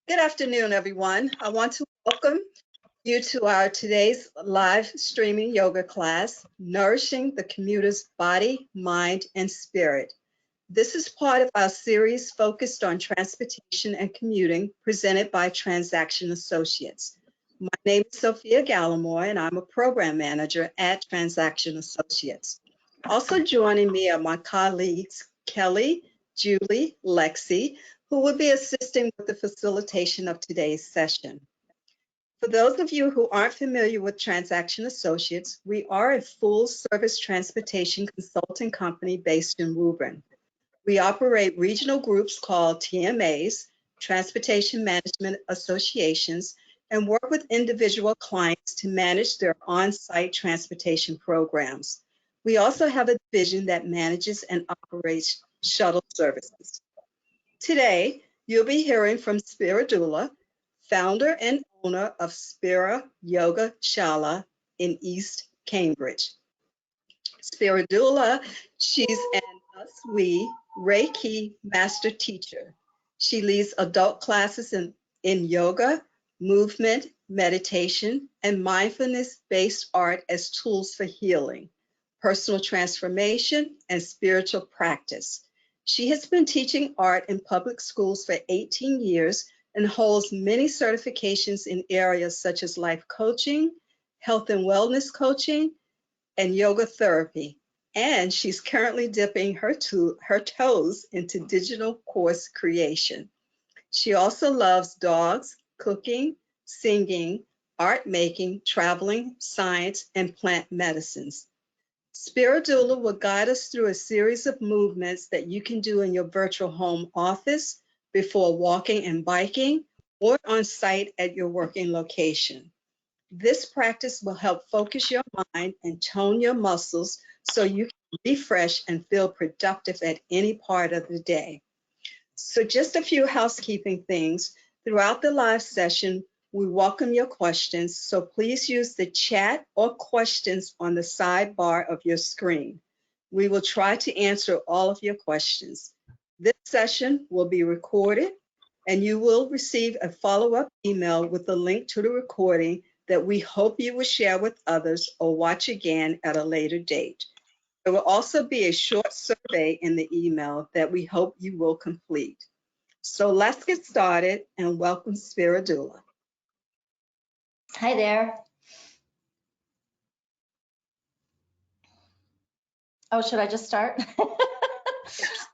Good afternoon, everyone. I want to welcome you to our today's live streaming yoga class, Nourishing the Commuter's Body, Mind, and Spirit. This is part of our series focused on transportation and commuting presented by Transaction Associates. My name is Sophia Gallimore, and I'm a program manager at Transaction Associates. Also joining me are my colleagues, Kelly, Julie, Lexi, who will be assisting with the facilitation of today's session. For those of you who aren't familiar with Transaction Associates, we are a full-service transportation consulting company based in Woburn. We operate regional groups called TMAs, Transportation Management Associations, and work with individual clients to manage their on-site transportation programs. We also have a division that manages and operates shuttle services. Today, you'll be hearing from Spiridula, founder and owner of Spira Yoga Shala in East Cambridge. Spiridula, she's an Aswi Reiki master teacher. She leads adult classes in yoga, movement, meditation, and mindfulness-based art as tools for healing, personal transformation, and spiritual practice. She has been teaching art in public schools for 18 years and holds many certifications in areas such as life coaching, health and wellness coaching, and yoga therapy. And she's currently dipping her toes into digital course creation. She also loves dogs, cooking, singing, art making, traveling, science, and plant medicines. Spiridula will guide us through a series of movements that you can do in your virtual home office, before walking and biking, or on site at your working location. This practice will help focus your mind and tone your muscles so you can refresh and feel productive at any part of the day. So just a few housekeeping things. Throughout the live session, we welcome your questions, so please use the chat or questions on the sidebar of your screen. We will try to answer all of your questions. This session will be recorded, and you will receive a follow-up email with a link to the recording that we hope you will share with others or watch again at a later date. There will also be a short survey in the email that we hope you will complete. So let's get started, and welcome Spiridula. Hi there. Oh, should I just start?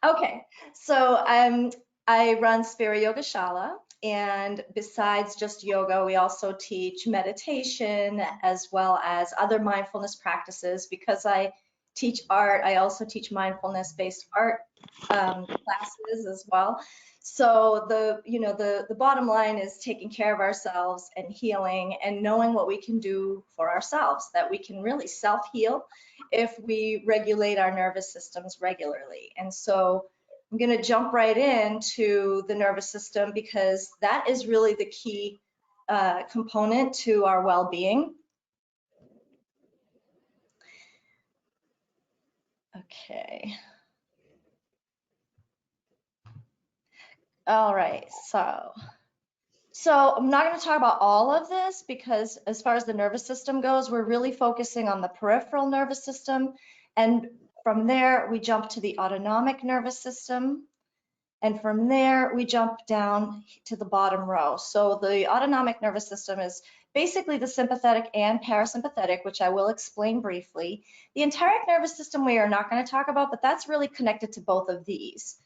Okay, so I run Spira Yoga Shala, and besides just yoga, we also teach meditation as well as other mindfulness practices. Because I teach art, I also teach mindfulness-based art classes as well. So the bottom line is taking care of ourselves and healing and knowing what we can do for ourselves, that we can really self-heal if we regulate our nervous systems regularly. And so I'm going to jump right into the nervous system, because that is really the key component to our well-being. Okay. All right, so I'm not going to talk about all of this, because as far as the nervous system goes, we're really focusing on the peripheral nervous system. And from there, we jump to the autonomic nervous system. And from there, we jump down to the bottom row. So the autonomic nervous system is basically the sympathetic and parasympathetic, which I will explain briefly. The enteric nervous system we are not going to talk about, but that's really connected to both of these.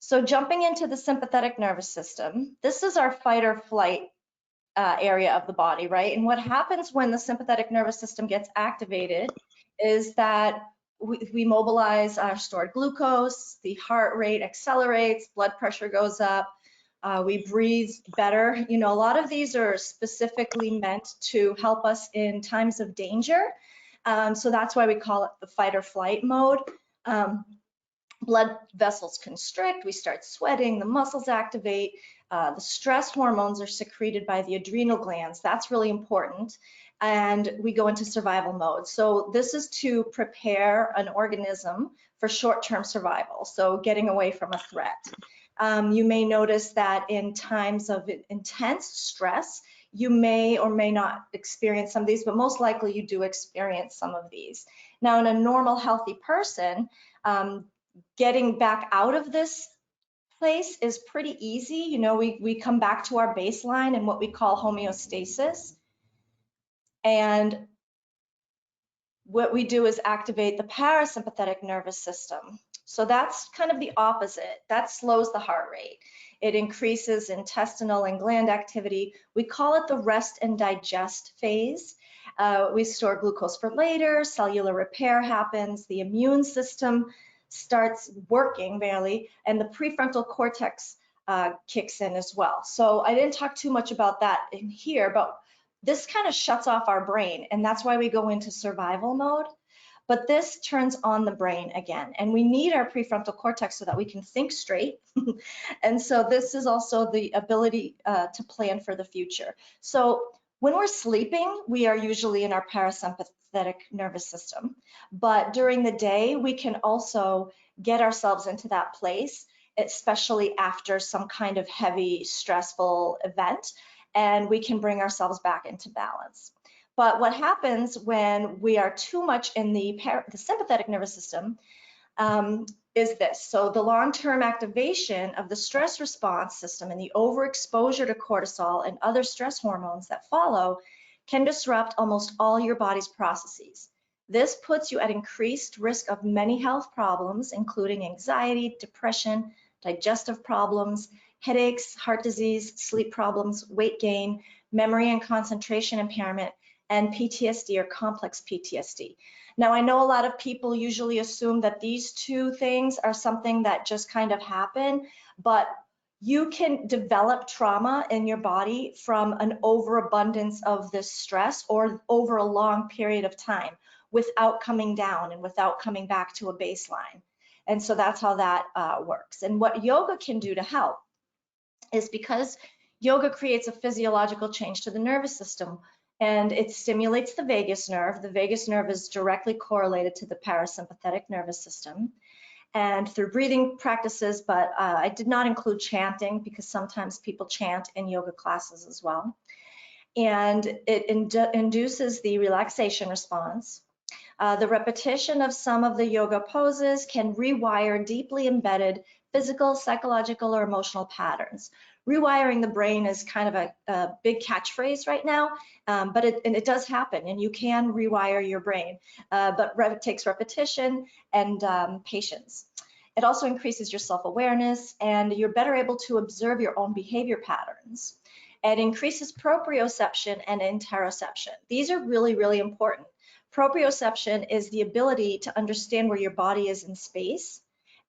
So jumping into the sympathetic nervous system, this is our fight or flight area of the body, right? And what happens when the sympathetic nervous system gets activated is that we mobilize our stored glucose, the heart rate accelerates, blood pressure goes up, we breathe better. You know, a lot of these are specifically meant to help us in times of danger. So that's why we call it the fight or flight mode. Blood vessels constrict, we start sweating, the muscles activate, the stress hormones are secreted by the adrenal glands. That's really important. And we go into survival mode. So this is to prepare an organism for short-term survival, so getting away from a threat. You may notice that in times of intense stress, you may or may not experience some of these, but most likely you do experience some of these. Now, in a normal, healthy person, getting back out of this place is pretty easy. You know, we come back to our baseline and what we call homeostasis. And what we do is activate the parasympathetic nervous system. So that's kind of the opposite. That slows the heart rate. It increases intestinal and gland activity. We call it the rest and digest phase. We store glucose for later, cellular repair happens, the immune system starts working barely, and the prefrontal cortex kicks in as well. So I didn't talk too much about that in here, but this kind of shuts off our brain, and that's why we go into survival mode. But this turns on the brain again, and we need our prefrontal cortex so that we can think straight. And so this is also the ability to plan for the future. So when we're sleeping, we are usually in our parasympathetic nervous system. But during the day, we can also get ourselves into that place, especially after some kind of heavy, stressful event, and we can bring ourselves back into balance. But what happens when we are too much in the sympathetic nervous system is this. So the long-term activation of the stress response system and the overexposure to cortisol and other stress hormones that follow can disrupt almost all your body's processes. This puts you at increased risk of many health problems, including anxiety, depression, digestive problems, headaches, heart disease, sleep problems, weight gain, memory and concentration impairment, and PTSD or complex PTSD. Now, I know a lot of people usually assume that these two things are something that just kind of happen, but you can develop trauma in your body from an overabundance of this stress or over a long period of time without coming down and without coming back to a baseline. And so that's how that works. And what yoga can do to help is because yoga creates a physiological change to the nervous system, and it stimulates the vagus nerve. The vagus nerve is directly correlated to the parasympathetic nervous system. And through breathing practices, but I did not include chanting because sometimes people chant in yoga classes as well. And it induces the relaxation response. The repetition of some of the yoga poses can rewire deeply embedded physical, psychological, or emotional patterns. Rewiring the brain is kind of a big catchphrase right now, but it does happen, and you can rewire your brain, but it takes repetition and patience. It also increases your self-awareness, and you're better able to observe your own behavior patterns. It increases proprioception and interoception. These are really, really important. Proprioception is the ability to understand where your body is in space,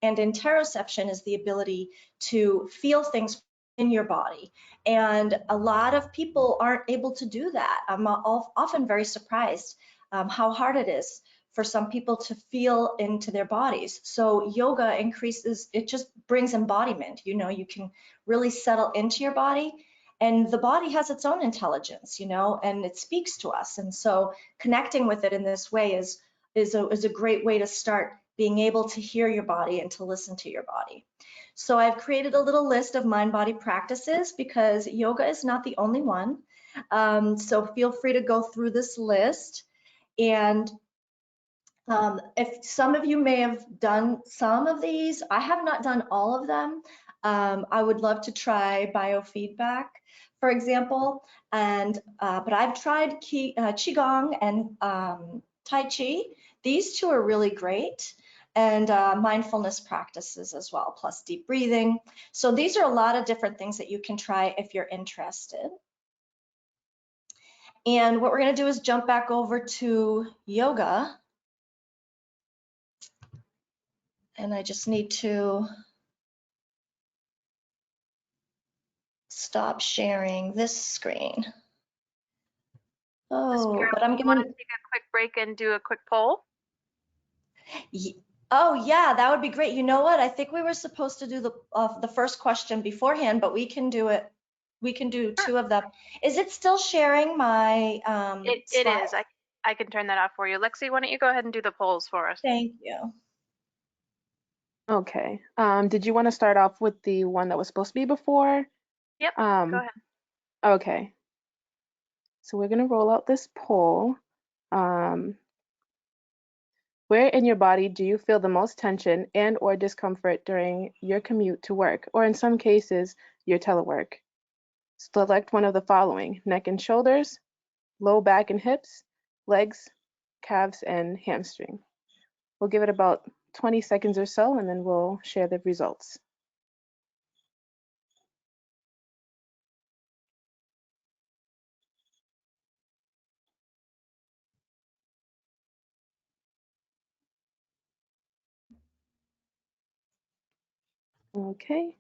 and interoception is the ability to feel things in your body. And a lot of people aren't able to do that. I'm often very surprised how hard it is for some people to feel into their bodies. So yoga increases, it just brings embodiment. You know, you can really settle into your body. And the body has its own intelligence, you know, and it speaks to us. And so connecting with it in this way is a great way to start being able to hear your body and to listen to your body. So I've created a little list of mind-body practices because yoga is not the only one. So feel free to go through this list. And if some of you may have done some of these, I have not done all of them. I would love to try biofeedback, for example, and but I've tried Qigong and Tai Chi. These two are really great, and mindfulness practices as well, plus deep breathing. So these are a lot of different things that you can try if you're interested. And what we're going to do is jump back over to yoga. And I just need to stop sharing this screen. Oh, but I'm want gonna to take a quick break and do a quick poll. Oh yeah, that would be great. You know what? I think we were supposed to do the first question beforehand, but we can do it. We can do two of them. Is it still sharing my It is. I can turn that off for you. Lexi, why don't you go ahead and do the polls for us? Thank you. Okay. Did you want to start off with the one that was supposed to be before? Yep, go ahead. Okay. So we're going to roll out this poll. Where in your body do you feel the most tension and or discomfort during your commute to work, or in some cases, your telework? Select one of the following: neck and shoulders, low back and hips, legs, calves, and hamstring. We'll give it about 20 seconds or so, and then we'll share the results. Okay,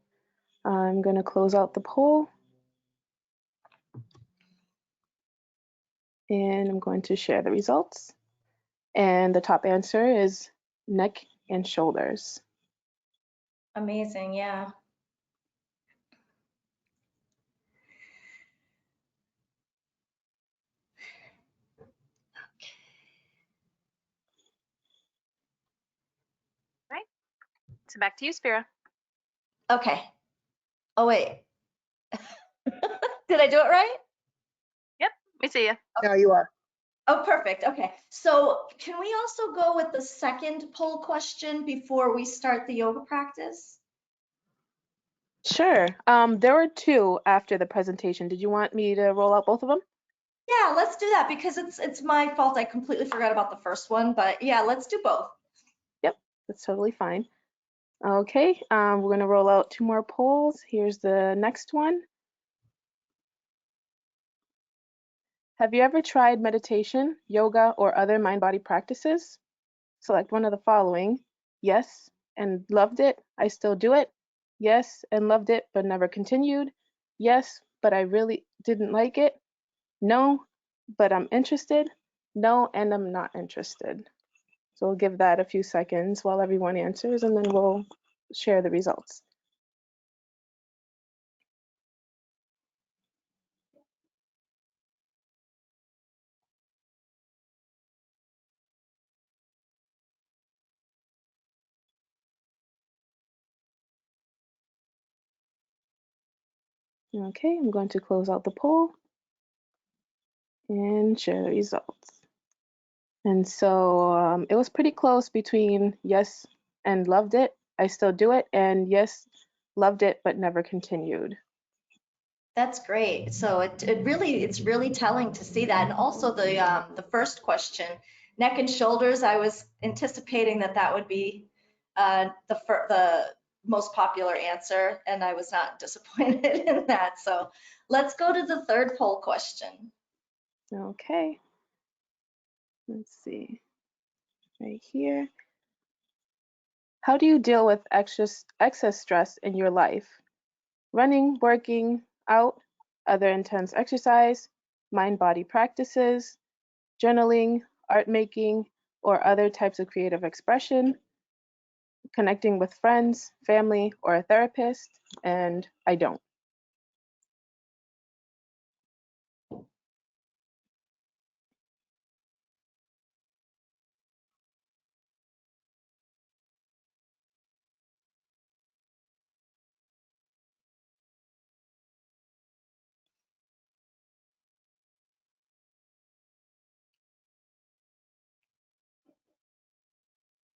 I'm going to close out the poll, and I'm going to share the results. And the top answer is neck and shoulders. Amazing, yeah. Right. So back to you, Spira. Okay. Oh, wait. Did I do it right? Yep, we see you. There you are. Oh, perfect. Okay. So can we also go with the second poll question before we start the yoga practice? Sure. There were two after the presentation. Did you want me to roll out both of them? Yeah, let's do that because it's my fault. I completely forgot about the first one, but yeah, let's do both. Yep, that's totally fine. Okay, we're going to roll out two more polls. Here's the next one. Have you ever tried meditation, yoga, or other mind-body practices? Select one of the following: yes, and loved it, I still do it. Yes, and loved it, but never continued. Yes, but I really didn't like it. No, but I'm interested. No, and I'm not interested. So we'll give that a few seconds while everyone answers, and then we'll share the results. Okay, I'm going to close out the poll and share the results. And so it was pretty close between yes and loved it, I still do it, and yes, loved it, but never continued. That's great. So it's really telling to see that. And also the first question, neck and shoulders, I was anticipating that would be the most popular answer, and I was not disappointed in that. So let's go to the third poll question. Okay, let's see, right here. How do you deal with excess stress in your life? Running, working out, other intense exercise, mind-body practices, journaling, art making, or other types of creative expression, connecting with friends, family, or a therapist, and I don't.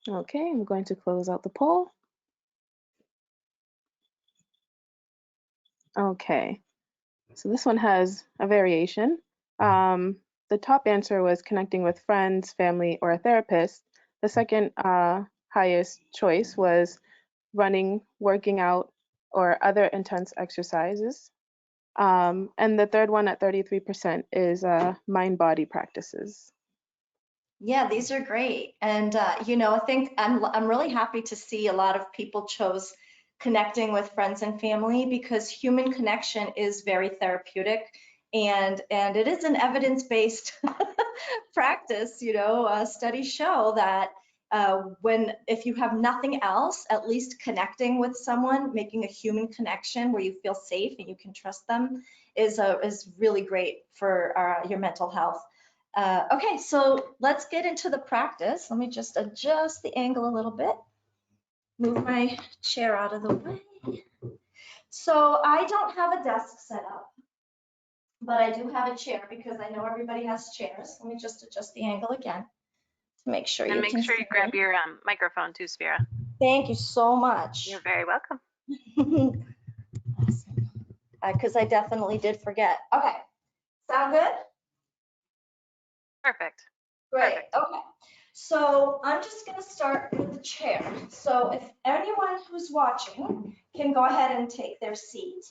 Okay, I'm going to close out the poll. Okay, so this one has a variation. The top answer was connecting with friends, family, or a therapist. The second highest choice was running, working out, or other intense exercises. And the third one at 33% is mind-body practices. Yeah, these are great. And I think I'm really happy to see a lot of people chose connecting with friends and family because human connection is very therapeutic and it is an evidence-based practice. Studies show that if you have nothing else, at least connecting with someone, making a human connection where you feel safe and you can trust them is really great for your mental health. Okay, so let's get into the practice. Let me just adjust the angle a little bit. move my chair out of the way. So I don't have a desk set up, but I do have a chair because I know everybody has chairs. Let me just adjust the angle again to make sure And you make can sure see you grab me. your microphone too, Spira. Thank you so much. You're very welcome. Because I definitely did forget. Okay, sound good? Perfect. Great, Perfect. okay. So I'm just gonna start with the chair. So if anyone who's watching can go ahead and take their seat.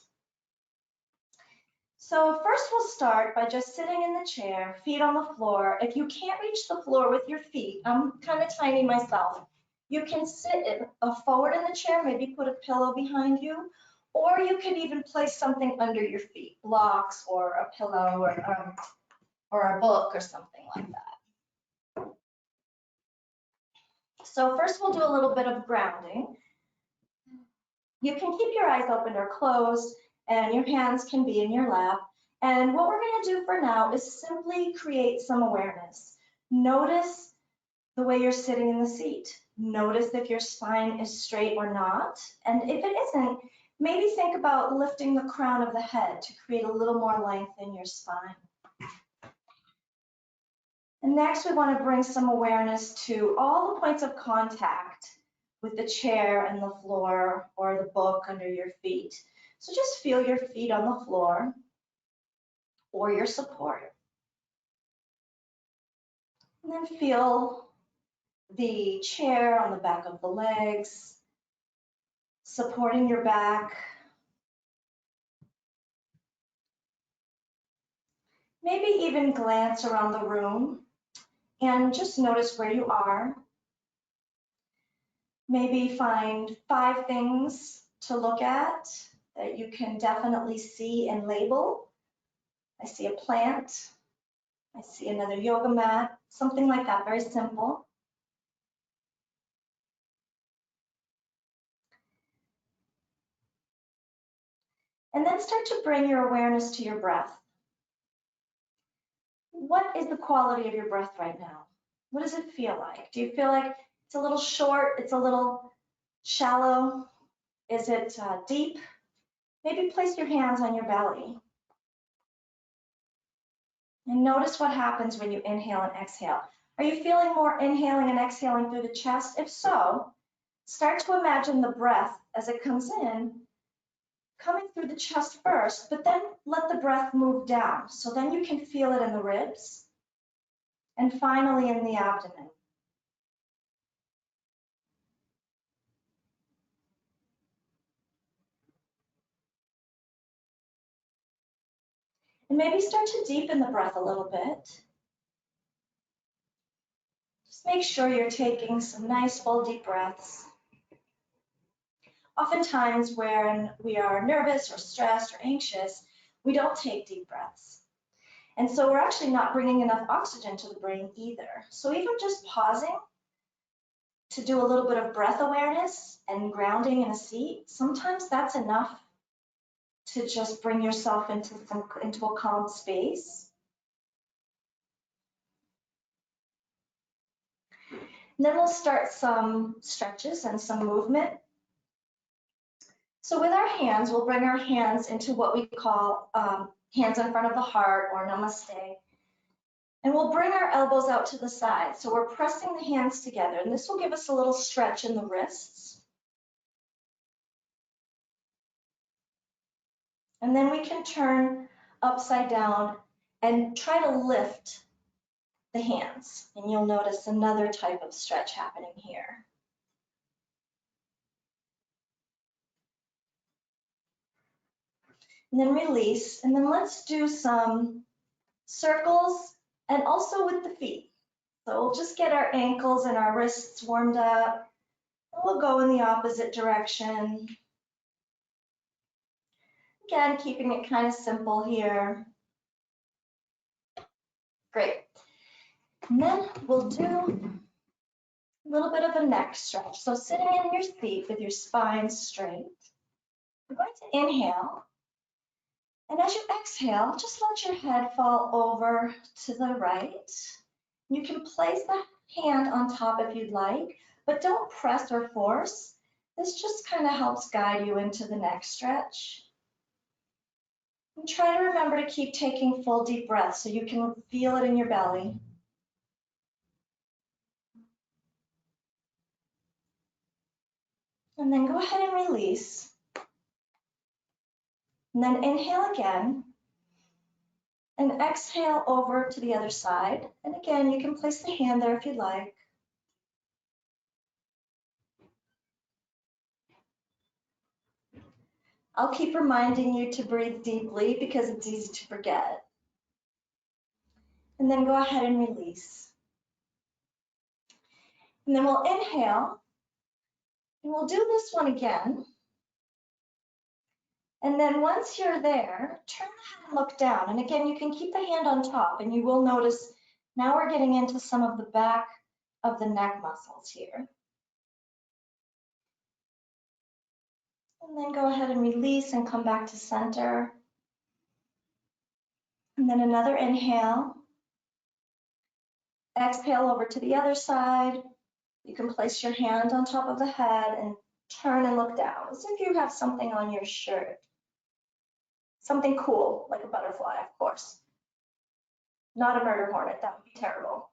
So first we'll start by just sitting in the chair, feet on the floor. If you can't reach the floor with your feet, I'm kind of tiny myself, you can sit forward in the chair, maybe put a pillow behind you, or you could even place something under your feet, blocks or a pillow or a book or something like that. So first we'll do a little bit of grounding. You can keep your eyes open or closed, and your hands can be in your lap. And what we're going to do for now is simply create some awareness. Notice the way you're sitting in the seat. Notice if your spine is straight or not. And if it isn't, maybe think about lifting the crown of the head to create a little more length in your spine. And next, we want to bring some awareness to all the points of contact with the chair and the floor or the book under your feet. So just feel your feet on the floor or your support. And then feel the chair on the back of the legs, supporting your back. Maybe even glance around the room and just notice where you are. Maybe find 5 things to look at that you can definitely see and label. I see a plant. I see another yoga mat, something like that, very simple. And then start to bring your awareness to your breath. What is the quality of your breath right now? What does it feel like? Do you feel like it's a little short? It's a little shallow? Is it deep? Maybe place your hands on your belly. And notice what happens when you inhale and exhale. Are you feeling more inhaling and exhaling through the chest? If so, start to imagine the breath as it comes in, coming through the chest first, but then let the breath move down. So then you can feel it in the ribs and finally in the abdomen. And maybe start to deepen the breath a little bit. Just make sure you're taking some nice full deep breaths. Oftentimes when we are nervous or stressed or anxious, we don't take deep breaths. And so we're actually not bringing enough oxygen to the brain either. So even just pausing to do a little bit of breath awareness and grounding in a seat, sometimes that's enough to just bring yourself into a calm space. And then we'll start some stretches and some movement. So with our hands, we'll bring our hands into what we call hands in front of the heart or namaste. And we'll bring our elbows out to the side. So we're pressing the hands together, and this will give us a little stretch in the wrists. And then we can turn upside down and try to lift the hands. And you'll notice another type of stretch happening here. And then release. And then let's do some circles and also with the feet. So we'll just get our ankles and our wrists warmed up. And we'll go in the opposite direction. Again, keeping it kind of simple here. Great. And then we'll do a little bit of a neck stretch. So sitting in your seat with your spine straight, you're going to inhale. And as you exhale, just let your head fall over to the right. You can place the hand on top if you'd like, but don't press or force. This just kind of helps guide you into the next stretch. And try to remember to keep taking full deep breaths so you can feel it in your belly. And then go ahead and release. And then inhale again. And exhale over to the other side. And again, you can place the hand there if you'd like. I'll keep reminding you to breathe deeply because it's easy to forget. And then go ahead and release. And then we'll inhale. And we'll do this one again. And then once you're there, turn the head and look down. And again, you can keep the hand on top and you will notice now we're getting into some of the back of the neck muscles here. And then go ahead and release and come back to center. And then another inhale. Exhale over to the other side. You can place your hand on top of the head and turn and look down as if you have something on your shirt. Something cool, like a butterfly, of course. Not a murder hornet, that would be terrible.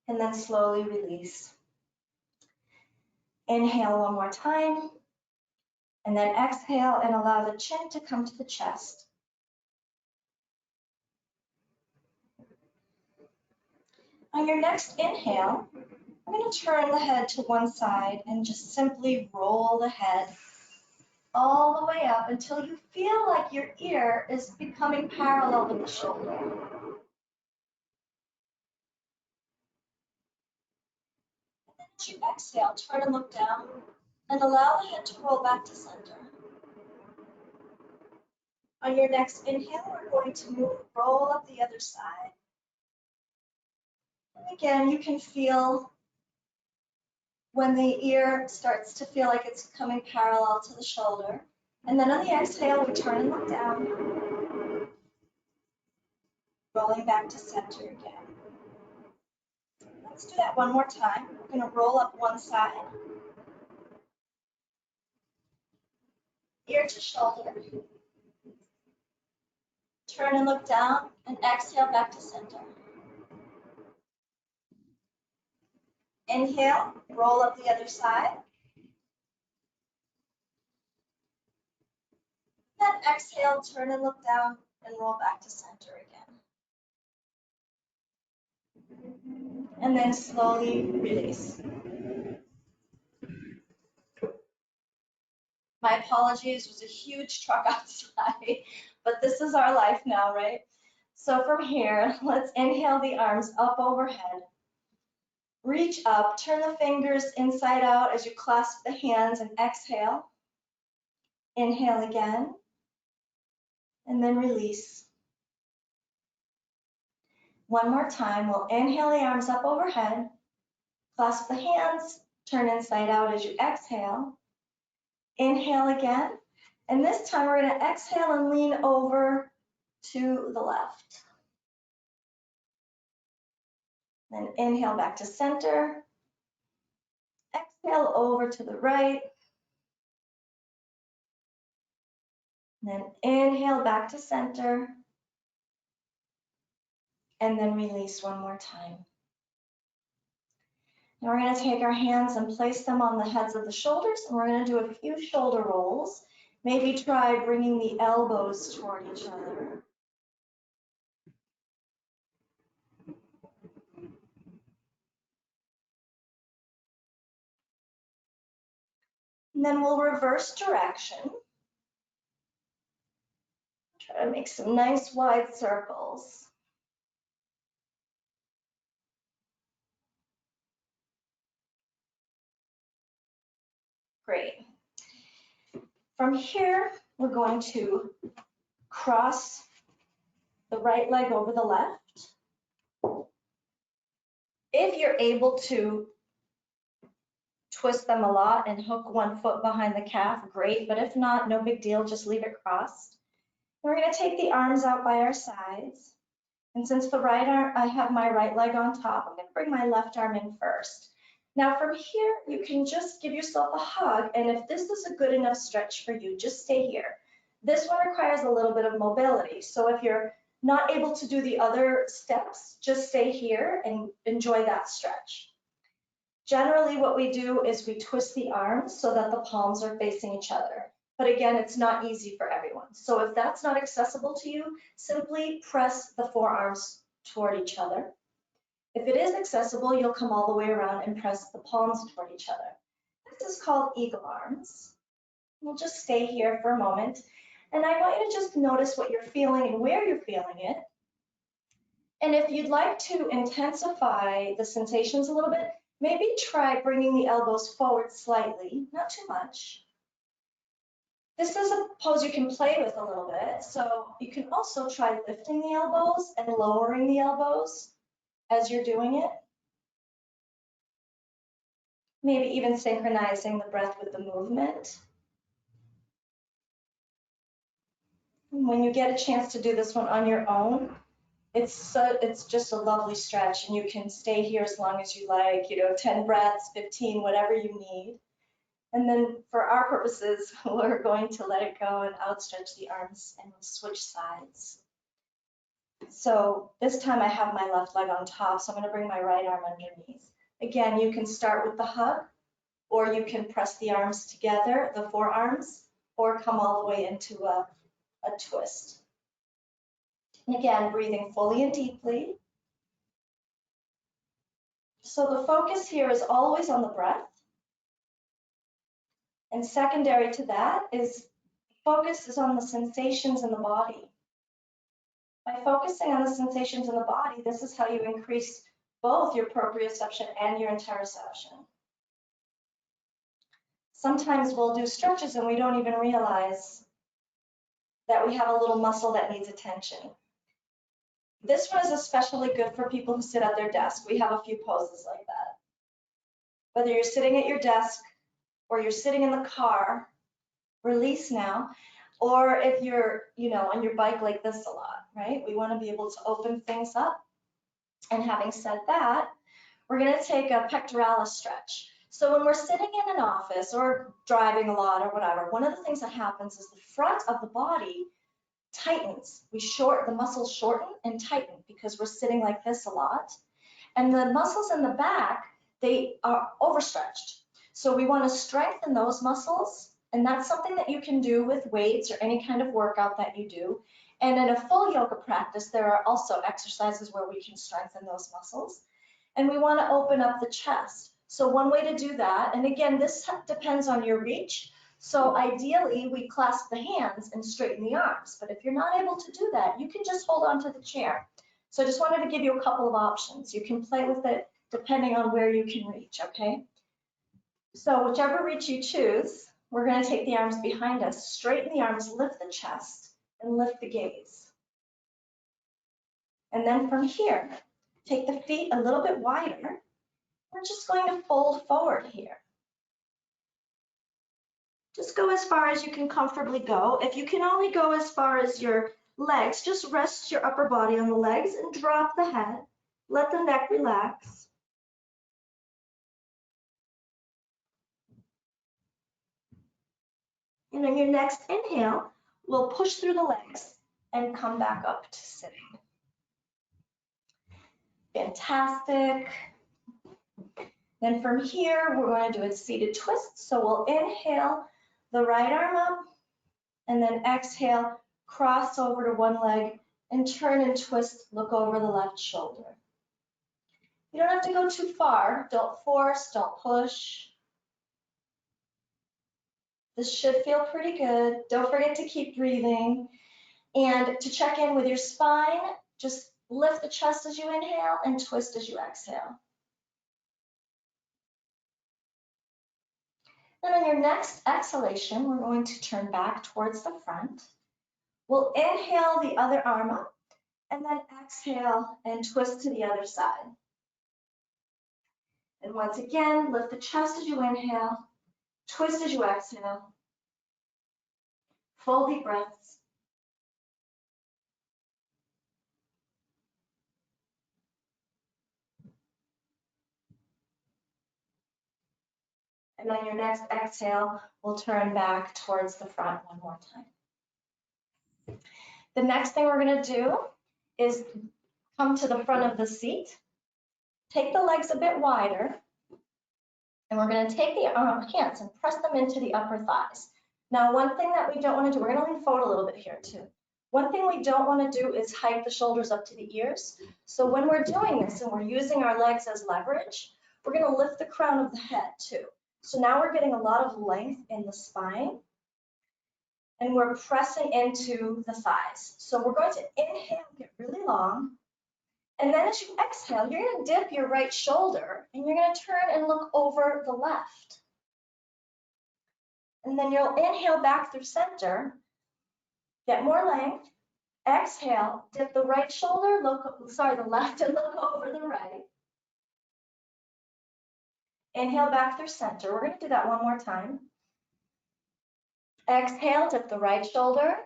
And then slowly release. Inhale one more time. And then exhale and allow the chin to come to the chest. On your next inhale, I'm going to turn the head to one side and just simply roll the head all the way up until you feel like your ear is becoming parallel with the shoulder. And then as you exhale, turn and look down and allow the head to roll back to center. On your next inhale, we're going to roll up the other side. And again, you can feel when the ear starts to feel like it's coming parallel to the shoulder. And then on the exhale, we turn and look down, rolling back to center again. Let's do that one more time. We're going to roll up one side, ear to shoulder, turn and look down, and exhale back to center. Inhale, roll up the other side. Then exhale, turn and look down, and roll back to center again. And then slowly release. My apologies, it was a huge truck outside, but this is our life now, right? So from here, let's inhale the arms up overhead. Reach up, turn the fingers inside out as you clasp the hands and exhale. Inhale again, and then release. One more time, we'll inhale the arms up overhead, clasp the hands, turn inside out as you exhale. Inhale again, and this time we're going to exhale and lean over to the left. Then inhale back to center. Exhale over to the right. Then inhale back to center. And then release one more time. Now we're going to take our hands and place them on the heads of the shoulders, and we're going to do a few shoulder rolls. Maybe try bringing the elbows toward each other. And then we'll reverse direction. Try to make some nice wide circles. Great. From here, we're going to cross the right leg over the left. If you're able to twist them a lot and hook one foot behind the calf, great, but if not, no big deal, just leave it crossed. We're going to take the arms out by our sides, And since the right arm, I have my right leg on top, I'm going to bring my left arm in first. Now from here, you can just give yourself a hug, and if this is a good enough stretch for you, just stay here. This one requires a little bit of mobility, so if you're not able to do the other steps, just stay here and enjoy that stretch. Generally, what we do is we twist the arms so that the palms are facing each other. But again, it's not easy for everyone. So if that's not accessible to you, simply press the forearms toward each other. If it is accessible, you'll come all the way around and press the palms toward each other. This is called eagle arms. We'll just stay here for a moment. And I want you to just notice what you're feeling and where you're feeling it. And if you'd like to intensify the sensations a little bit, maybe try bringing the elbows forward slightly, not too much. This is a pose you can play with a little bit. So you can also try lifting the elbows and lowering the elbows as you're doing it. Maybe even synchronizing the breath with the movement. When you get a chance to do this one on your own, it's just a lovely stretch, and you can stay here as long as you like, 10 breaths, 15, whatever you need. And then for our purposes, we're going to let it go and outstretch the arms and we'll switch sides. So this time I have my left leg on top, so I'm going to bring my right arm underneath. Again, you can start with the hug, or you can press the arms together, the forearms, or come all the way into a twist. And again, breathing fully and deeply. So the focus here is always on the breath. And secondary to that is focus is on the sensations in the body. By focusing on the sensations in the body, this is how you increase both your proprioception and your interoception. Sometimes we'll do stretches and we don't even realize that we have a little muscle that needs attention. This one is especially good for people who sit at their desk. We have a few poses like that. Whether you're sitting at your desk or you're sitting in the car, release now, or if you're, on your bike like this a lot, right? We want to be able to open things up. And having said that, we're going to take a pectoralis stretch. So when we're sitting in an office or driving a lot or whatever, one of the things that happens is the front of the body tightens. The muscles shorten and tighten because we're sitting like this a lot. And the muscles in the back, they are overstretched. So we want to strengthen those muscles. And that's something that you can do with weights or any kind of workout that you do. And in a full yoga practice, there are also exercises where we can strengthen those muscles. And we want to open up the chest. So one way to do that, and again, this depends on your reach. So ideally, we clasp the hands and straighten the arms. But if you're not able to do that, you can just hold on to the chair. So I just wanted to give you a couple of options. You can play with it depending on where you can reach, okay? So whichever reach you choose, we're going to take the arms behind us, straighten the arms, lift the chest, and lift the gaze. And then from here, take the feet a little bit wider. We're just going to fold forward here. Just go as far as you can comfortably go. If you can only go as far as your legs, just rest your upper body on the legs and drop the head. Let the neck relax. And on your next inhale, we'll push through the legs and come back up to sitting. Fantastic. Then from here, we're going to do a seated twist. So we'll inhale the right arm up and then exhale, cross over to one leg and turn and twist, look over the left shoulder. You don't have to go too far. Don't force, don't push. This should feel pretty good. Don't forget to keep breathing. And to check in with your spine, just lift the chest as you inhale and twist as you exhale. Then on your next exhalation, we're going to turn back towards the front. We'll inhale the other arm up and then exhale and twist to the other side. And once again, lift the chest as you inhale, twist as you exhale. Full deep breaths. And on your next exhale, we'll turn back towards the front one more time. The next thing we're going to do is come to the front of the seat, take the legs a bit wider, and we're going to take the hands and press them into the upper thighs. Now, one thing that we don't want to do, we're going to lean forward a little bit here too. One thing we don't want to do is hike the shoulders up to the ears. So when we're doing this and we're using our legs as leverage, we're going to lift the crown of the head too. So now we're getting a lot of length in the spine and we're pressing into the thighs. So we're going to inhale, get really long. And then as you exhale, you're going to dip your right shoulder and you're going to turn and look over the left. And then you'll inhale back through center, get more length. Exhale, dip the right shoulder, the left and look over the right. Inhale back through center. We're going to do that one more time. Exhale, dip the right shoulder,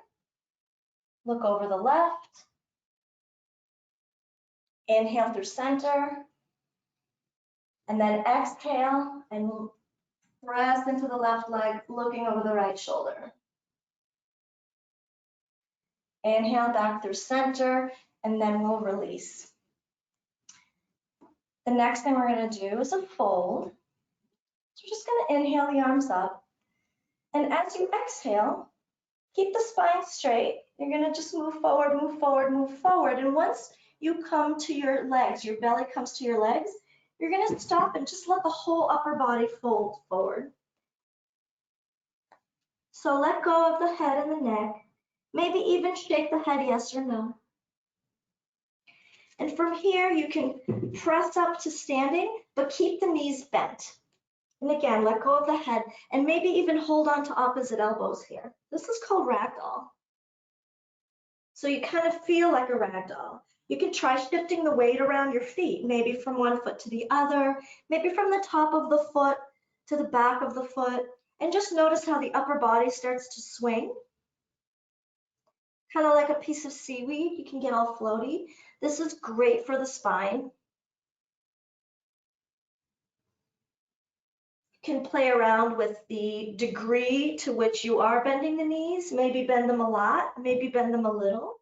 look over the left. Inhale through center. And then exhale and press into the left leg, looking over the right shoulder. Inhale back through center, and then we'll release. The next thing we're going to do is a fold. So we're just going to inhale the arms up. And as you exhale, keep the spine straight. You're going to just move forward, move forward, move forward. And once you come to your legs, your belly comes to your legs, you're going to stop and just let the whole upper body fold forward. So let go of the head and the neck. Maybe even shake the head yes or no. And from here, you can press up to standing, but keep the knees bent. And again, let go of the head and maybe even hold on to opposite elbows here. This is called ragdoll. So you kind of feel like a ragdoll. You can try shifting the weight around your feet, maybe from one foot to the other, maybe from the top of the foot to the back of the foot, and just notice how the upper body starts to swing. Kind of like a piece of seaweed, you can get all floaty. This is great for the spine. You can play around with the degree to which you are bending the knees. Maybe bend them a lot, maybe bend them a little.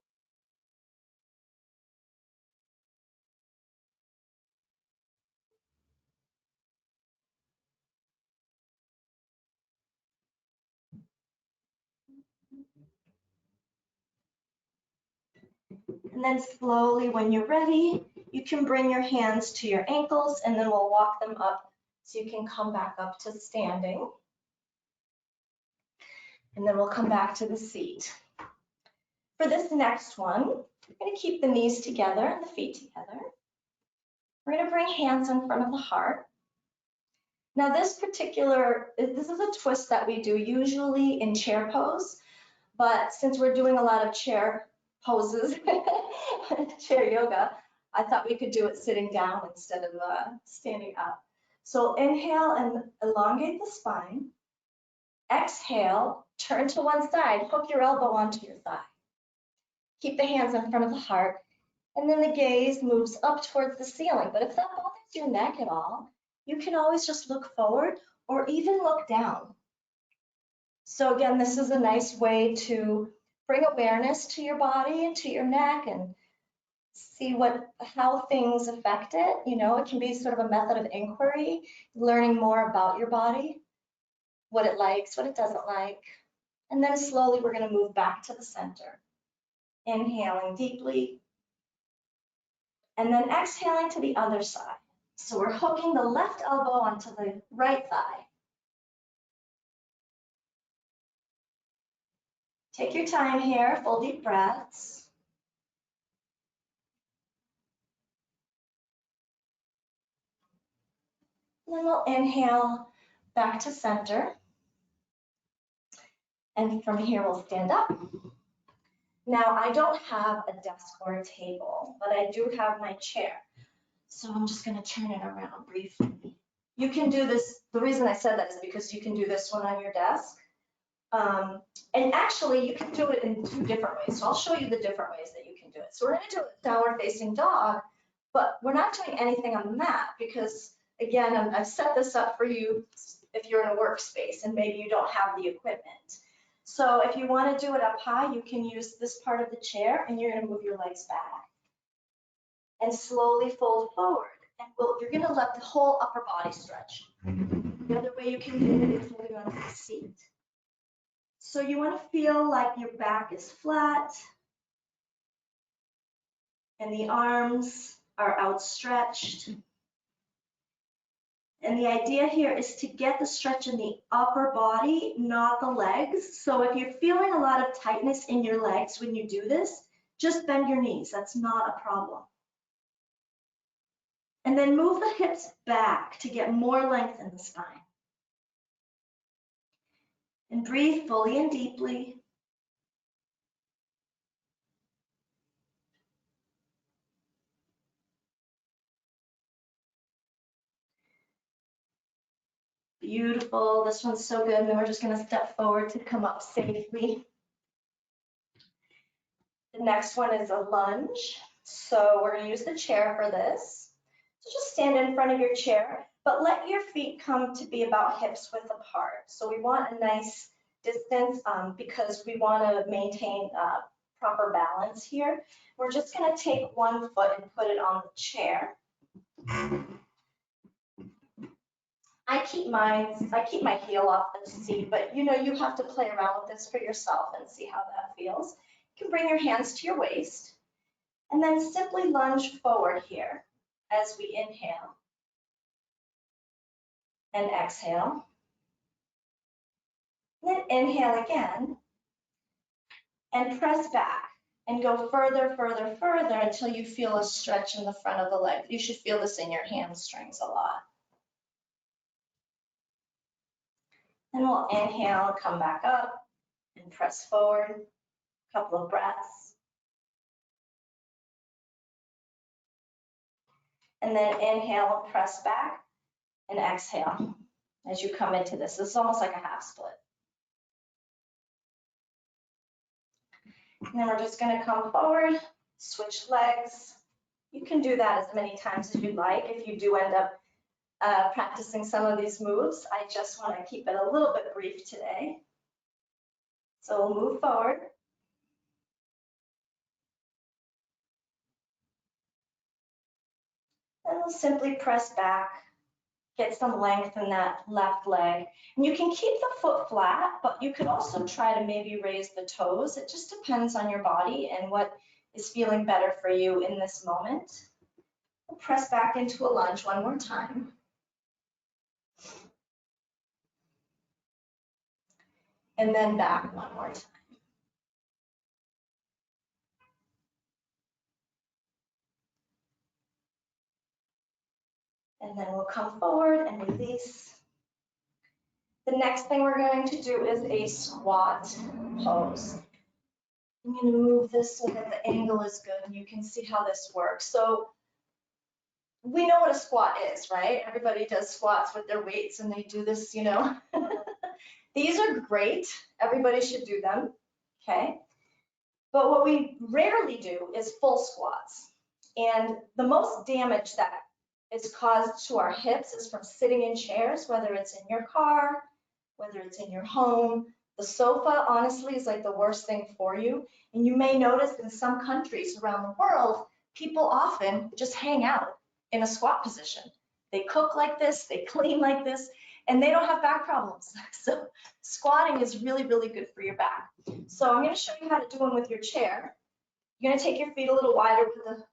And then slowly, when you're ready, you can bring your hands to your ankles and then we'll walk them up so you can come back up to standing. And then we'll come back to the seat. For this next one, we're going to keep the knees together and the feet together. We're going to bring hands in front of the heart. Now this is a twist that we do usually in chair pose, but since we're doing a lot of chair poses, chair yoga, I thought we could do it sitting down instead of standing up. So inhale and elongate the spine. Exhale, turn to one side, hook your elbow onto your thigh. Keep the hands in front of the heart, and then the gaze moves up towards the ceiling. But if that bothers your neck at all, you can always just look forward or even look down. So again, this is a nice way to bring awareness to your body and to your neck and see how things affect it. You know, it can be sort of a method of inquiry, learning more about your body, what it likes, what it doesn't like. And then slowly we're going to move back to the center. Inhaling deeply. And then exhaling to the other side. So we're hooking the left elbow onto the right thigh. Take your time here, full deep breaths. And then we'll inhale back to center. And from here, we'll stand up. Now, I don't have a desk or a table, but I do have my chair. So I'm just going to turn it around briefly. You can do this. The reason I said that is because you can do this one on your desk. And actually, you can do it in two different ways. So I'll show you the different ways that you can do it. So we're going to do it downward facing dog, but we're not doing anything on the mat because, again, I've set this up for you if you're in a workspace and maybe you don't have the equipment. So if you want to do it up high, you can use this part of the chair and you're going to move your legs back and slowly fold forward. And you're going to let the whole upper body stretch. The other way you can do it is holding onto the seat. So you want to feel like your back is flat and the arms are outstretched. And the idea here is to get the stretch in the upper body, not the legs. So if you're feeling a lot of tightness in your legs when you do this, just bend your knees. That's not a problem. And then move the hips back to get more length in the spine. And breathe fully and deeply. Beautiful. This one's so good. And then we're just going to step forward to come up safely. The next one is a lunge. So we're going to use the chair for this. So just stand in front of your chair, but let your feet come to be about hips width apart. So we want a nice distance because we want to maintain proper balance here. We're just going to take one foot and put it on the chair. I keep my heel off the seat, but you know, you have to play around with this for yourself and see how that feels. You can bring your hands to your waist and then simply lunge forward here as we inhale and exhale. And then inhale again and press back and go further, further, further until you feel a stretch in the front of the leg. You should feel this in your hamstrings a lot. Then we'll inhale, come back up and press forward. A couple of breaths. And then inhale and press back and exhale as you come into this. This is almost like a half split. And then we're just going to come forward, switch legs. You can do that as many times as you'd like. If you do end up practicing some of these moves, I just want to keep it a little bit brief today. So we'll move forward. And we'll simply press back, get some length in that left leg. And you can keep the foot flat, but you could also try to maybe raise the toes. It just depends on your body and what is feeling better for you in this moment. We'll press back into a lunge one more time. And then back one more time. And then we'll come forward and release. The next thing we're going to do is a squat pose. I'm going to move this so that the angle is good and you can see how this works. So we know what a squat is, right? Everybody does squats with their weights and they do this, you know. These are great. Everybody should do them, okay? But what we rarely do is full squats. And the most damage that is caused to our hips is from sitting in chairs, whether it's in your car, whether it's in your home. The sofa, honestly, is like the worst thing for you. And you may notice in some countries around the world, people often just hang out in a squat position. They cook like this, they clean like this, and they don't have back problems. So squatting is really, really good for your back. So I'm going to show you how to do one with your chair. You're going to take your feet a little wider with the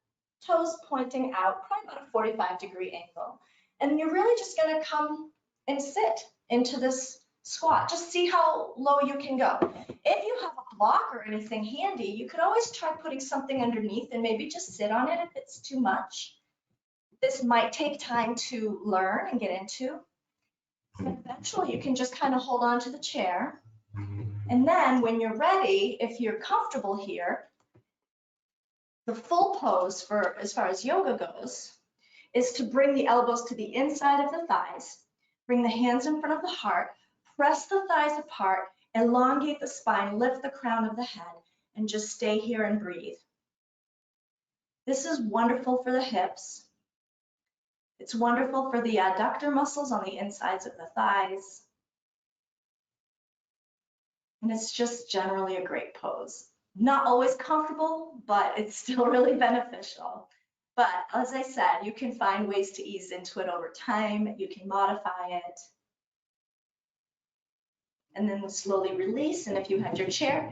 toes pointing out, probably about a 45-degree angle. And you're really just going to come and sit into this squat. Just see how low you can go. If you have a block or anything handy, you could always try putting something underneath and maybe just sit on it if it's too much. This might take time to learn and get into. But eventually you can just kind of hold on to the chair. And then when you're ready, if you're comfortable here, the full pose for as far as yoga goes is to bring the elbows to the inside of the thighs, bring the hands in front of the heart, press the thighs apart, elongate the spine, lift the crown of the head, and just stay here and breathe. This is wonderful for the hips. It's wonderful for the adductor muscles on the insides of the thighs. And it's just generally a great pose. Not always comfortable, but it's still really beneficial. But as I said, you can find ways to ease into it over time. You can modify it. And then we'll slowly release. And if you had your chair,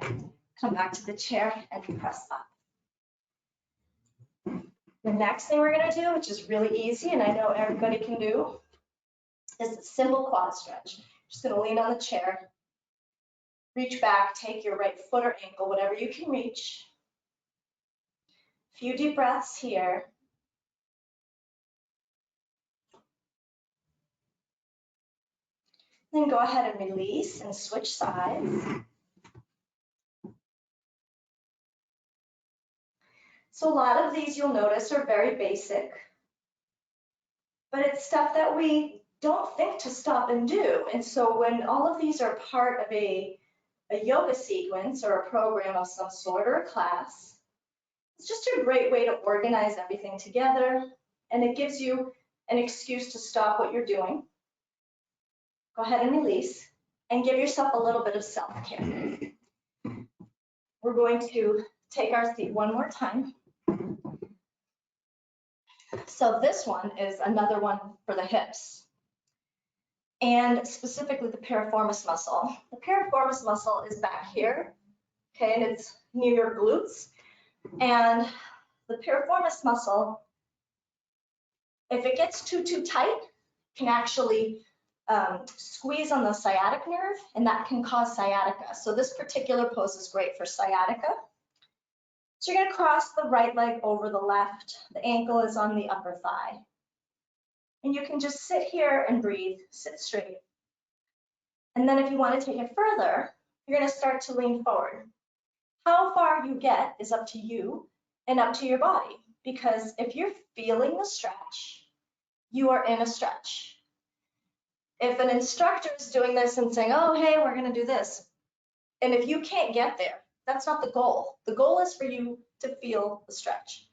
come back to the chair and press up. The next thing we're going to do, which is really easy and I know everybody can do, is a simple quad stretch. Just going to lean on the chair, reach back, take your right foot or ankle, whatever you can reach. A few deep breaths here. Then go ahead and release and switch sides. So a lot of these you'll notice are very basic, but it's stuff that we don't think to stop and do. And so when all of these are part of a yoga sequence or a program of some sort or a class, it's just a great way to organize everything together, and it gives you an excuse to stop what you're doing. Go ahead and release and give yourself a little bit of self-care. We're going to take our seat one more time. So this one is another one for the hips, and specifically the piriformis muscle. The piriformis muscle is back here, okay, and it's near your glutes. And the piriformis muscle, if it gets too tight, can actually squeeze on the sciatic nerve, and that can cause sciatica. So this particular pose is great for sciatica. So you're going to cross the right leg over the left. The ankle is on the upper thigh. And you can just sit here and breathe, sit straight. And then if you want to take it further, you're going to start to lean forward. How far you get is up to you and up to your body, because if you're feeling the stretch, you are in a stretch. If an instructor is doing this and saying, oh, hey, we're going to do this, and if you can't get there, that's not the goal. The goal is for you to feel the stretch.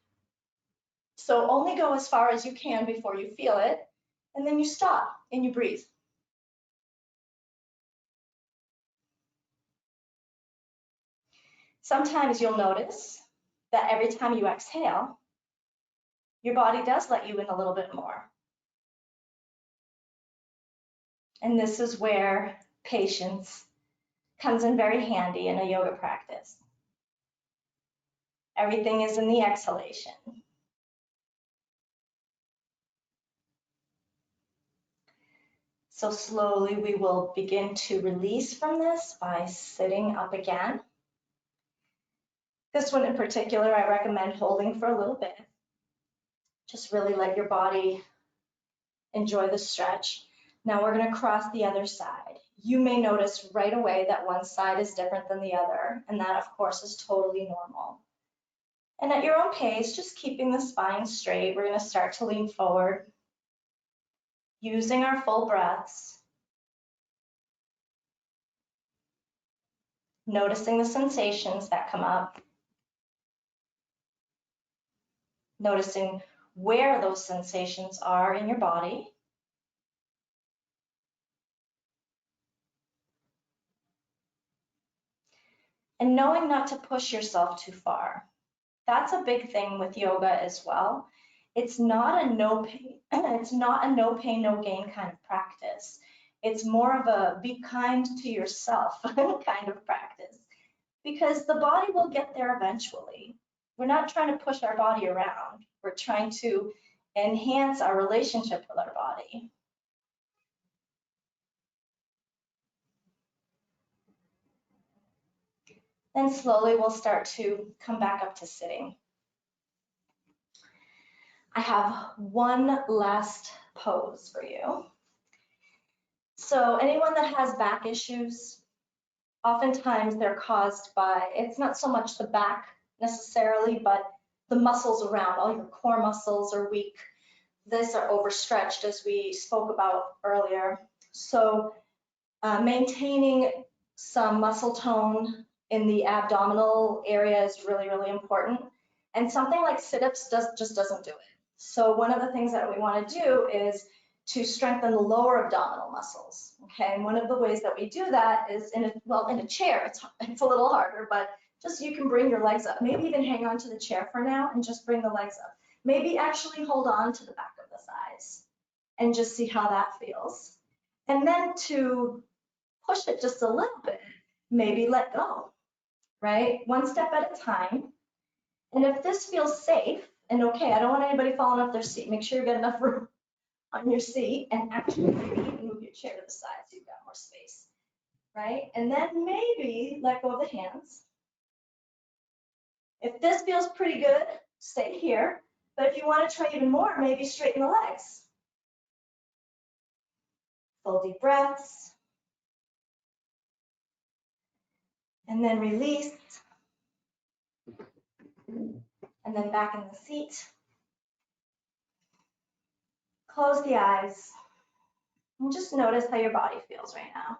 So only go as far as you can before you feel it, and then you stop and you breathe. Sometimes you'll notice that every time you exhale, your body does let you in a little bit more. And this is where patience comes in very handy in a yoga practice. Everything is in the exhalation. So slowly we will begin to release from this by sitting up again. This one in particular, I recommend holding for a little bit. Just really let your body enjoy the stretch. Now we're going to cross the other side. You may notice right away that one side is different than the other, and that of course is totally normal. And at your own pace, just keeping the spine straight, we're going to start to lean forward, using our full breaths, noticing the sensations that come up, noticing where those sensations are in your body. And knowing not to push yourself too far. That's a big thing with yoga as well. It's not a no pain, no gain kind of practice. It's more of a be kind to yourself kind of practice, because the body will get there eventually. We're not trying to push our body around. We're trying to enhance our relationship with our body. Then slowly we'll start to come back up to sitting. I have one last pose for you. So anyone that has back issues, oftentimes they're caused by, it's not so much the back necessarily, but the muscles around. All your core muscles are weak. These are overstretched, as we spoke about earlier. So maintaining some muscle tone in the abdominal area is really, really important. And something like sit-ups just doesn't do it. So one of the things that we want to do is to strengthen the lower abdominal muscles. Okay, and one of the ways that we do that is in a chair. It's a little harder, but just you can bring your legs up. Maybe even hang on to the chair for now and just bring the legs up. Maybe actually hold on to the back of the thighs and just see how that feels. And then to push it just a little bit, maybe let go, right? One step at a time. And if this feels safe and okay, I don't want anybody falling off their seat. Make sure you get enough room on your seat and actually maybe even move your chair to the side so you've got more space, right? And then maybe let go of the hands. If this feels pretty good, stay here. But if you want to try even more, maybe straighten the legs. Full deep breaths. And then release. And then back in the seat. Close the eyes. And just notice how your body feels right now.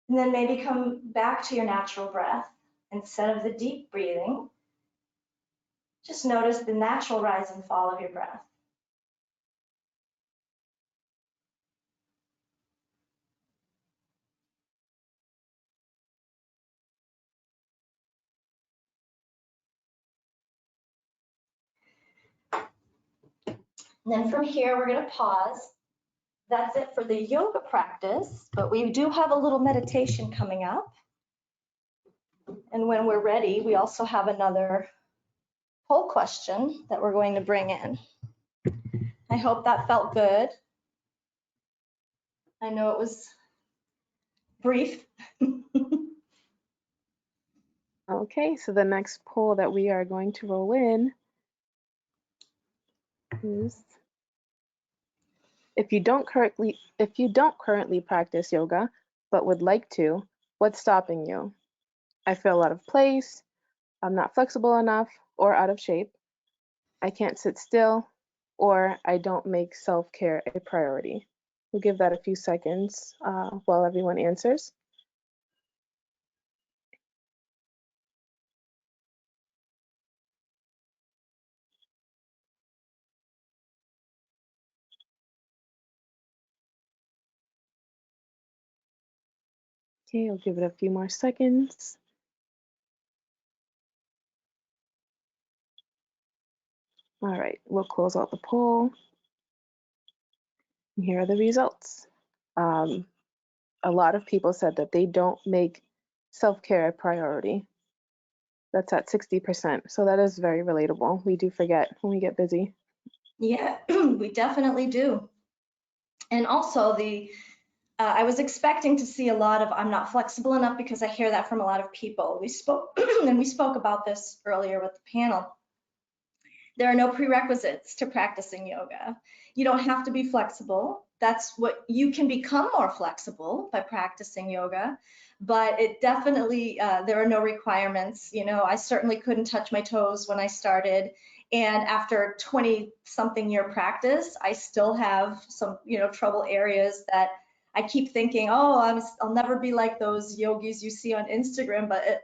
And then maybe come back to your natural breath. Instead of the deep breathing, just notice the natural rise and fall of your breath. And then from here, we're going to pause. That's it for the yoga practice, but we do have a little meditation coming up. And when we're ready, we also have another poll question that we're going to bring in. I hope that felt good. I know it was brief. Okay, so the next poll that we are going to roll in is, if you don't currently practice yoga but would like to, what's stopping you? I feel out of place, I'm not flexible enough or out of shape, I can't sit still, or I don't make self-care a priority. We'll give that a few seconds while everyone answers. Okay, I'll give it a few more seconds. All right, we'll close out the poll. And here are the results. A lot of people said that they don't make self-care a priority. That's at 60%, so that is very relatable. We do forget when we get busy. Yeah, we definitely do. And also I was expecting to see a lot of I'm not flexible enough, because I hear that from a lot of people. We spoke and we spoke about this earlier with the panel. There are no prerequisites to practicing yoga. You don't have to be flexible. That's what you can become more flexible by practicing yoga, but it definitely, there are no requirements. You know, I certainly couldn't touch my toes when I started. And after 20-something year practice, I still have some, trouble areas that I keep thinking, oh, I'll never be like those yogis you see on Instagram, but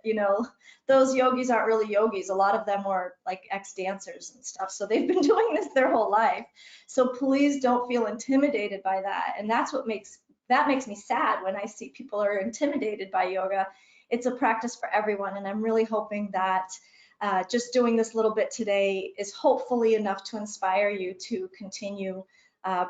those yogis aren't really yogis. A lot of them were like ex-dancers and stuff. So they've been doing this their whole life. So please don't feel intimidated by that. And that's what makes me sad when I see people are intimidated by yoga. It's a practice for everyone. And I'm really hoping that just doing this little bit today is hopefully enough to inspire you to continue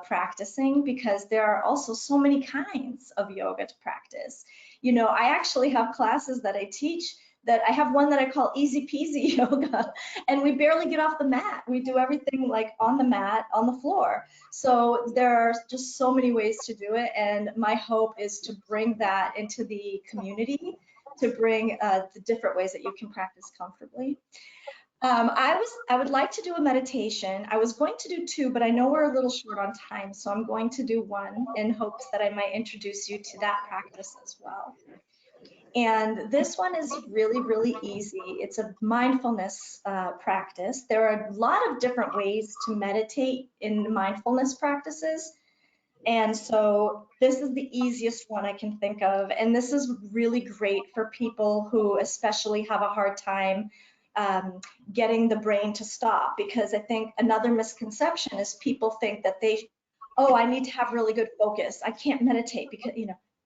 practicing, because there are also so many kinds of yoga to practice. I actually have classes that I teach that I have one that I call easy peasy yoga, and we barely get off the mat. We do everything like on the mat, on the floor. So there are just so many ways to do it, and my hope is to bring that into the community, to bring the different ways that you can practice comfortably. I would like to do a meditation. I was going to do two, but I know we're a little short on time, so I'm going to do one in hopes that I might introduce you to that practice as well. And this one is really, really easy. It's a mindfulness practice. There are a lot of different ways to meditate in mindfulness practices. And so this is the easiest one I can think of. And this is really great for people who especially have a hard time getting the brain to stop, because I think another misconception is people think that oh, I need to have really good focus. I can't meditate because,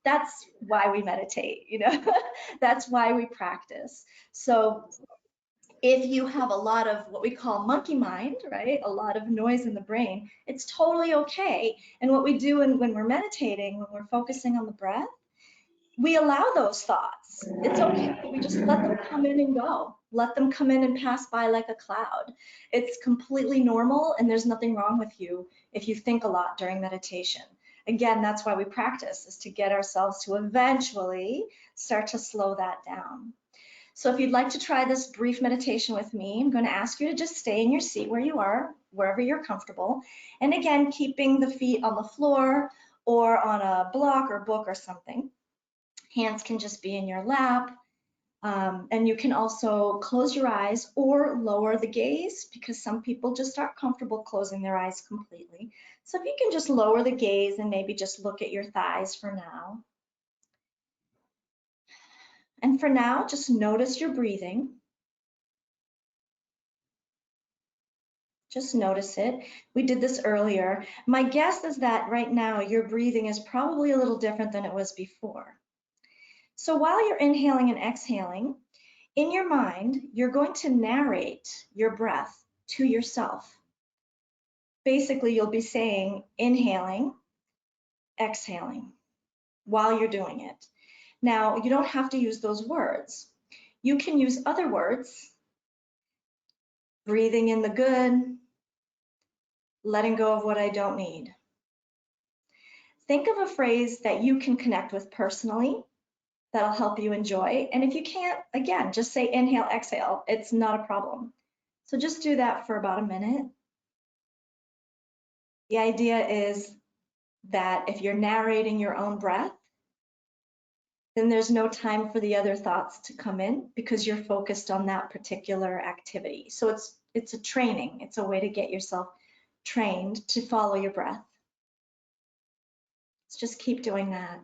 that's why we meditate, that's why we practice. So if you have a lot of what we call monkey mind, right, a lot of noise in the brain, it's totally okay. And what we do when we're meditating, when we're focusing on the breath, we allow those thoughts. It's okay. We just let them come in and go. Let them come in and pass by like a cloud. It's completely normal, and there's nothing wrong with you if you think a lot during meditation. Again, that's why we practice, is to get ourselves to eventually start to slow that down. So if you'd like to try this brief meditation with me, I'm going to ask you to just stay in your seat where you are, wherever you're comfortable. And again, keeping the feet on the floor or on a block or book or something. Hands can just be in your lap. And you can also close your eyes or lower the gaze, because some people just aren't comfortable closing their eyes completely. So if you can just lower the gaze and maybe just look at your thighs for now. And for now, just notice your breathing. Just notice it. We did this earlier. My guess is that right now your breathing is probably a little different than it was before. So while you're inhaling and exhaling, in your mind, you're going to narrate your breath to yourself. Basically, you'll be saying inhaling, exhaling while you're doing it. Now, you don't have to use those words. You can use other words, breathing in the good, letting go of what I don't need. Think of a phrase that you can connect with personally that'll help you enjoy. And if you can't, again, just say inhale, exhale. It's not a problem. So just do that for about a minute. The idea is that if you're narrating your own breath, then there's no time for the other thoughts to come in, because you're focused on that particular activity. So it's a training. It's a way to get yourself trained to follow your breath. Let's just keep doing that.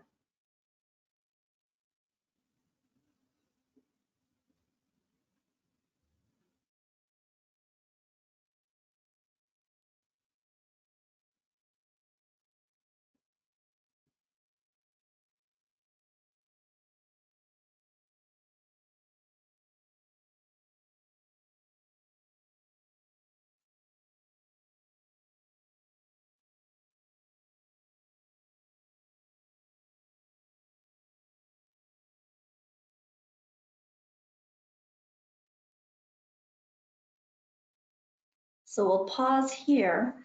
So we'll pause here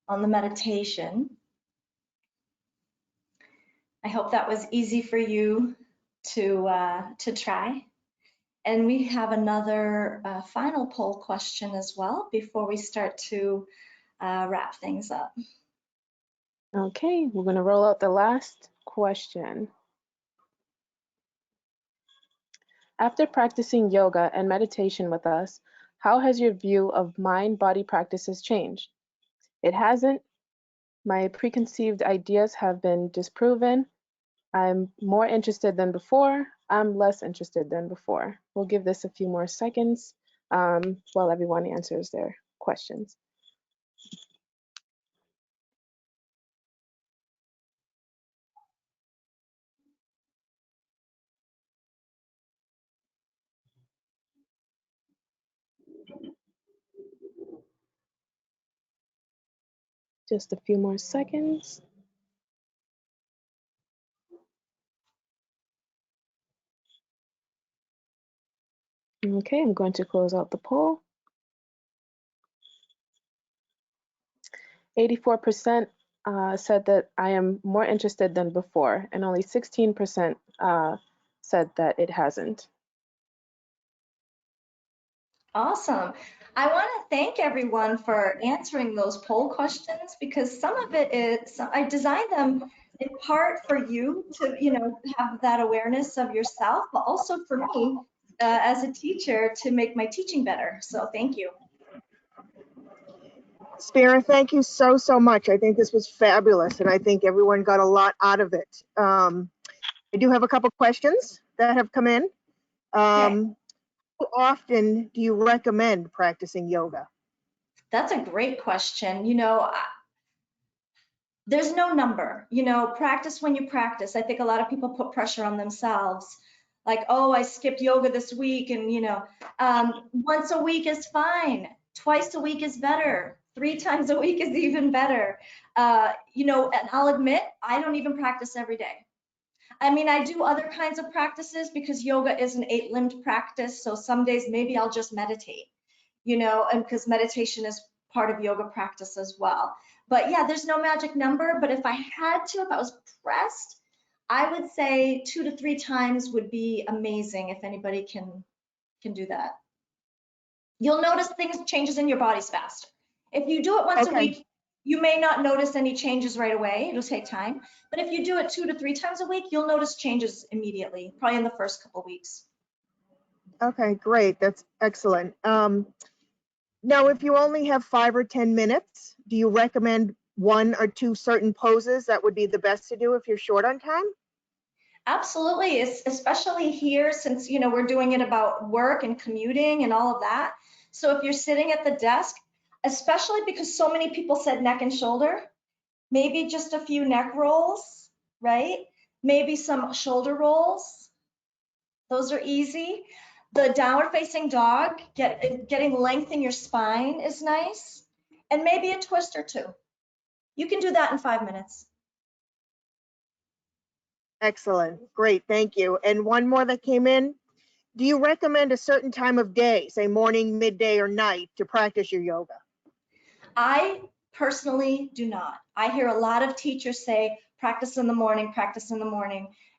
on the meditation. I hope that was easy for you to try. And we have another final poll question as well before we start to wrap things up. Okay, we're going to roll out the last question. After practicing yoga and meditation with us, how has your view of mind-body practices changed? It hasn't. My preconceived ideas have been disproven. I'm more interested than before. I'm less interested than before. We'll give this a few more seconds while everyone answers their questions. Just a few more seconds. Okay, I'm going to close out the poll. 84% said that I am more interested than before, and only 16% said that it hasn't. Awesome. I want to thank everyone for answering those poll questions, because some of it is, I designed them in part for you to, have that awareness of yourself, but also for me as a teacher to make my teaching better. So thank you. Spira, thank you so, so much. I think this was fabulous, and I think everyone got a lot out of it. I do have a couple questions that have come in. How often do you recommend practicing yoga? That's a great question. There's no number, practice when you practice. I think a lot of people put pressure on themselves. Like, oh, I skipped yoga this week, and once a week is fine. Twice a week is better. 3 times a week is even better. And I'll admit, I don't even practice every day. I mean, I do other kinds of practices because yoga is an 8-limbed practice. So some days maybe I'll just meditate, and because meditation is part of yoga practice as well. But yeah, there's no magic number. But if I was pressed, I would say 2 to 3 times would be amazing if anybody can do that. You'll notice changes in your bodies faster. If you do it once a week, you may not notice any changes right away. It'll take time. But if you do it 2 to 3 times a week, you'll notice changes immediately, probably in the first couple of weeks. Okay, great. That's excellent. Now, if you only have 5 or 10 minutes, do you recommend 1 or 2 certain poses that would be the best to do if you're short on time? Absolutely, especially here since, we're doing it about work and commuting and all of that. So if you're sitting at the desk, especially because so many people said neck and shoulder, maybe just a few neck rolls, right? Maybe some shoulder rolls. Those are easy. The downward facing dog, getting length in your spine is nice. And maybe a twist or 2. You can do that in 5 minutes. Excellent. Great. Thank you. And one more that came in. Do you recommend a certain time of day, say morning, midday, or night, to practice your yoga? I personally do not. I hear a lot of teachers say, practice in the morning,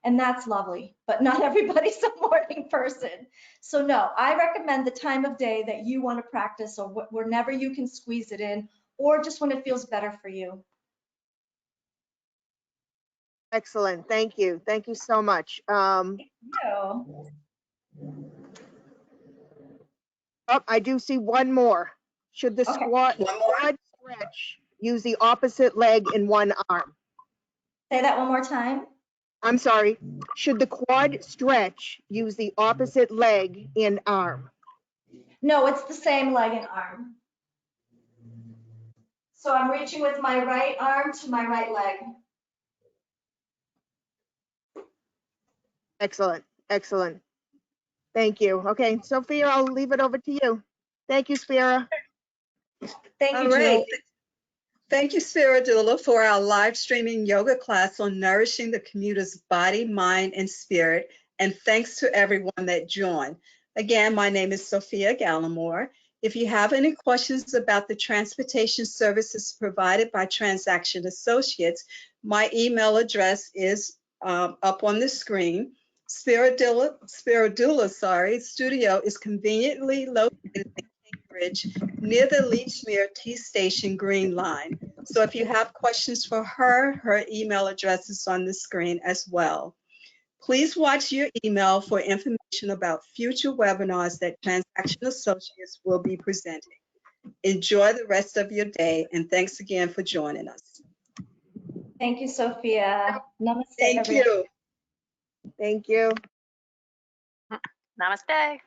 and that's lovely, but not everybody's a morning person. So no, I recommend the time of day that you want to practice, or whenever you can squeeze it in, or just when it feels better for you. Excellent. Thank you. Thank you so much. Thank you. Oh, I do see one more. Should the squat stretch use the opposite leg in one arm? Say that one more time. I'm sorry. Should the quad stretch use the opposite leg and arm? No, it's the same leg and arm. So I'm reaching with my right arm to my right leg. Excellent. Excellent. Thank you. Okay, Sophia, I'll leave it over to you. Thank you, Spira. Thank you, All right. Julie. Thank you, Spiridula, for our live streaming yoga class on nourishing the commuter's body, mind, and spirit. And thanks to everyone that joined. Again, my name is Sophia Gallimore. If you have any questions about the transportation services provided by Transaction Associates, my email address is up on the screen. Spiridula, studio is conveniently located in Cambridge near the Leechmere T Station Green Line. So if you have questions for her, her email address is on the screen as well. Please watch your email for information about future webinars that Transaction Associates will be presenting. Enjoy the rest of your day, and thanks again for joining us. Thank you, Sophia. Namaste, Thank everyone. you. Thank you. Namaste.